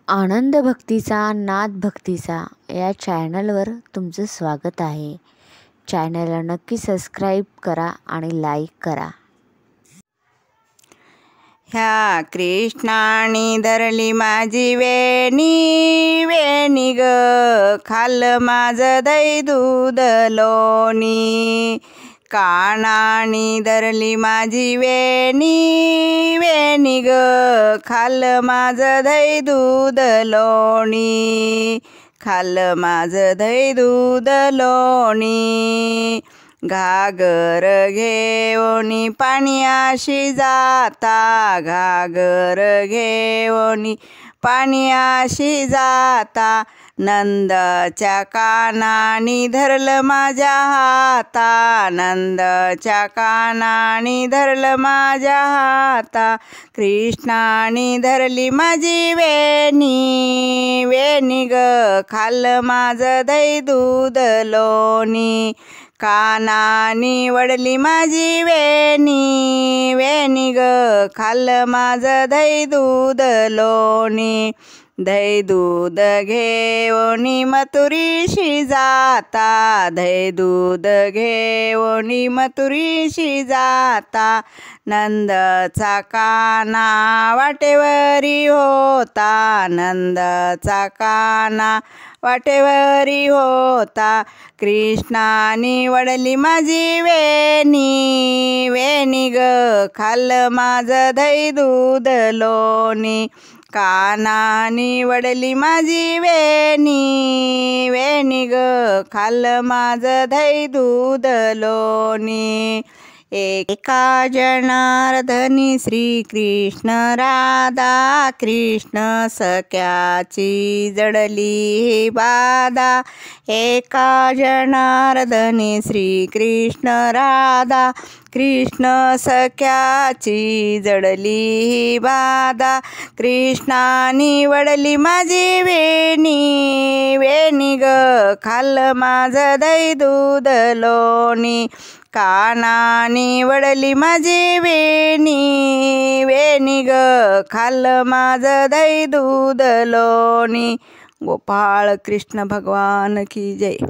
आनंद भक्तीचा नाद भक्तीचा या चॅनलवर तुमचं स्वागत आहे. चॅनलला नक्की सबस्क्राईब करा आणि लाईक करा. ह्या कृष्णानी धरली माझी वेणी वेणी ग, खाल्लं माझं दही दूध लोणी. कानानी धरली माझी वेणी वेणी ग, खाल्लं माझं दही दूध लोणी. खाल्लं माझं दही दूध लोणी. घागर घेऊनी पाण्याशी जाता, घागर घेऊनी पाण्याशी जाता. नंदच्या कानानी धरलं माझ्या हाता, नंदच्या कानानी धरलं माझ्या हाता. कृष्णानी धरली माझी वेणी वेणी ग, खाल्लं माझं दही दूध लोणी. कानानी वडली माझी वेणी वेणी ग, खाल्लं माझं दही दूध लोणी. दही दूध घेऊनी मथुरीशी जाता, दही दूध घेऊनी मथुरीशी जाता. नंदचा काना वाटेवरी होता, नंदचा काना वाटेवरी होता. कृष्णानी वडली माझी वेणी वेणी ग, खाल्लं माझं दही दूध लोणी. कानानी वडली माझी वेणी वेणी ग, खाल्लं माझं दही दूध लोणी. एका जनार्दनी श्रीकृष्ण राधा, कृष्ण सख्याची जडली बाधा. एका जनार्दनी श्रीकृष्ण राधा, कृष्ण सख्याची जडली बाधा. कृष्णानी वडली माझी वेणी वेणी ग, खाल्लं माझं दही दूध लोणी. कानानी वडली माझी वेणी वेणी ग, खाल्लं माझं दही दूध लोणी. गोपाळ कृष्ण भगवान की जय.